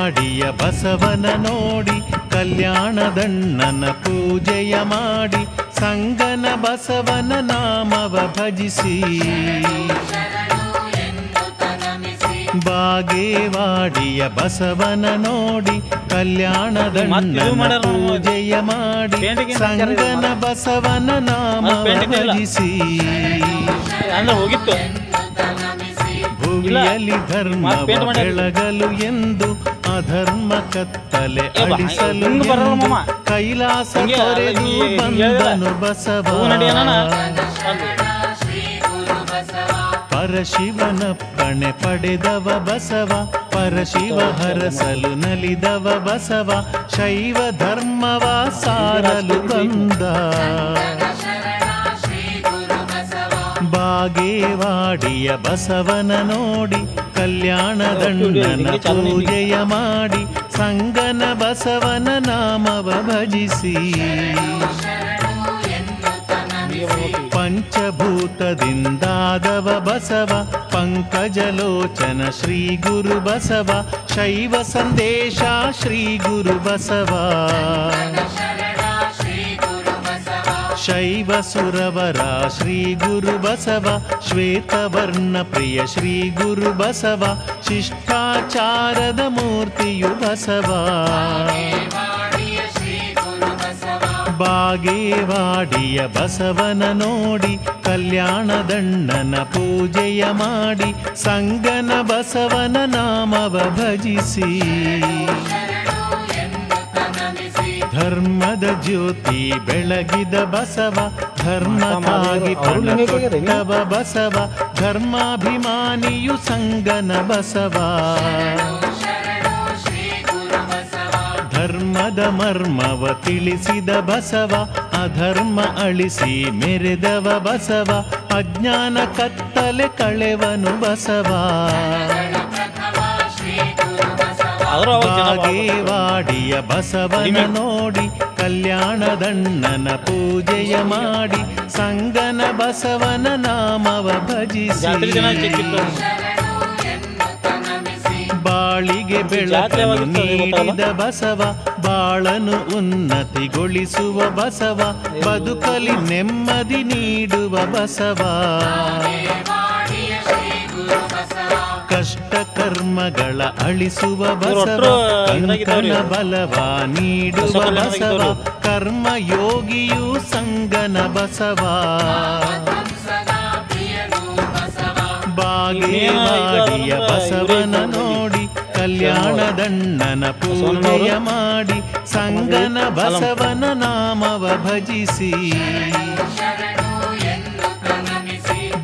ಬಾಗೇವಾಡಿಯ ಬಸವನ ನೋಡಿ ಕಲ್ಯಾಣದಣ್ಣನ ಪೂಜೆಯ ಮಾಡಿ ಸಂಗನ ಬಸವನ ನಾಮವ ಭಜಿಸಿ ಬಾಗೇವಾಡಿಯ ಬಸವನ ನೋಡಿ ಕಲ್ಯಾಣದಣ್ಣನ ಪೂಜೆಯ ಮಾಡಿ ಸಂಗನ ಬಸವನ ನಾಮವ ಭಜಿಸಿ ಭೂಮಿಯಲ್ಲಿ ಧರ್ಮವ ಬೆಳಗಲು ಎಂದು ಅಧರ್ಮ ಕತ್ತಲೆ ಅಳಿಸಲು ಕೈಲಾಸ ತೊರೆದು ಬಂದನು ಬಸವ ಪರಶಿವನಪ್ಪಣೆ ಪಡೆದವ ಬಸವ ಪರಶಿವ ಹರಸಲು ನಲಿದವ ಬಸವ ಶೈವ ಧರ್ಮವ ಸಾರಲು ಬಂದ ಬಾಗೇವಾಡಿಯ ಬಸವನ ನೋಡಿ ಕಲ್ಯಾಣದಣ್ಣನ ಪೂಜೆಯ ಮಾಡಿ ಸಂಗನ ಬಸವನ ನಾಮವ ಭಜಿಸಿ ಪಂಚಭೂತದಿಂದಾದವ ಬಸವ ಪಂಕಜಲೋಚನ ಶ್ರೀ ಗುರು ಬಸವ ಶೈವ ಸಂದೇಶ ಶ್ರೀ ಗುರು ಬಸವ ಶೈವ ಸುರವರ ಶ್ರೀ ಗುರು ಬಸವ ಶ್ವೇತವರ್ಣ ಪ್ರಿಯ ಶ್ರೀ ಗುರು ಬಸವ ಶಿಷ್ಟಾಚಾರದ ಮೂರ್ತಿಯು ಬಸವ ಬಾಗೇವಾಡಿಯ ಬಸವನ ನೋಡಿ ಕಲ್ಯಾಣದಣ್ಣನ ಪೂಜೆಯ ಮಾಡಿ ಸಂಗನ ಬಸವನ ನಾಮವ ಭಜಿಸಿ ಧರ್ಮದ ಜ್ಯೋತಿ ಬೆಳಗಿದ ಬಸವ ಧರ್ಮಕ್ಕಾಗಿ ಪ್ರಾಣ ಕೊಟ್ಟವ ಬಸವ ಧರ್ಮಾಭಿಮಾನಿಯು ಸಂಗನ ಬಸವ ಧರ್ಮದ ಮರ್ಮವ ತಿಳಿಸಿದ ಬಸವ ಅಧರ್ಮ ಅಳಿಸಿ ಮೆರೆದವ ಬಸವ ಅಜ್ಞಾನ ಕತ್ತಲೆ ಕಳೆವನು ಬಸವ ಬಾಗೇವಾಡಿಯ ಬಸವನ ನೋಡಿ ಕಲ್ಯಾಣದಣ್ಣನ ಪೂಜೆಯ ಮಾಡಿ ಸಂಗನ ಬಸವನ ನಾಮವ ಭಜಿಸಿ ಬಾಳಿಗೆ ಬೆಳಕನ್ನು ನೀಡಿದ ಬಸವ ಬಾಳನು ಉನ್ನತಿಗೊಳಿಸುವ ಬಸವ ಬದುಕಲಿ ನೆಮ್ಮದಿ ನೀಡುವ ಬಸವ ಕಷ್ಟ ಕರ್ಮಗಳ ಅಳಿಸುವ ಬಸವ ಕಂಕಣ ಬಲವ ನೀಡುವ ಬಸವ ಕರ್ಮ ಯೋಗಿಯು ಸಂಗನ ಬಸವ ಬಾಗೇವಾಡಿಯ ಬಸವನ ನೋಡಿ ಕಲ್ಯಾಣದಣ್ಣನ ಪೂಜೆಯ ಮಾಡಿ ಸಂಗನ ಬಸವನ ನಾಮವ ಭಜಿಸಿ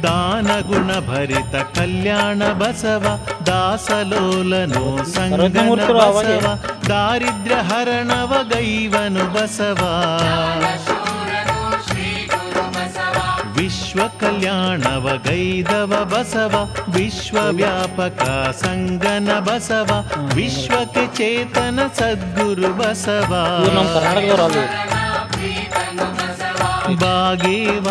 ದಾನ ಗುಣ ಭರಿತ ಕಲ್ಯಾಣ ಬಸವ ದಾಸಲೋಲನು ಸಂಗನ ಬಸವ ದಾರಿದ್ರ್ಯ ಹರಣವ ಗೈವನು ಬಸವ ವಿಶ್ವ ಕಲ್ಯಾಣವ ಗೈದವ ಬಸವ ವಿಶ್ವವ್ಯಾಪಕ ಸಂಗನ ಬಸವ ವಿಶ್ವಕ್ಕೆ ಚೇತನ ಸದ್ಗುರು ಬಸವ ಬಾಗೇವ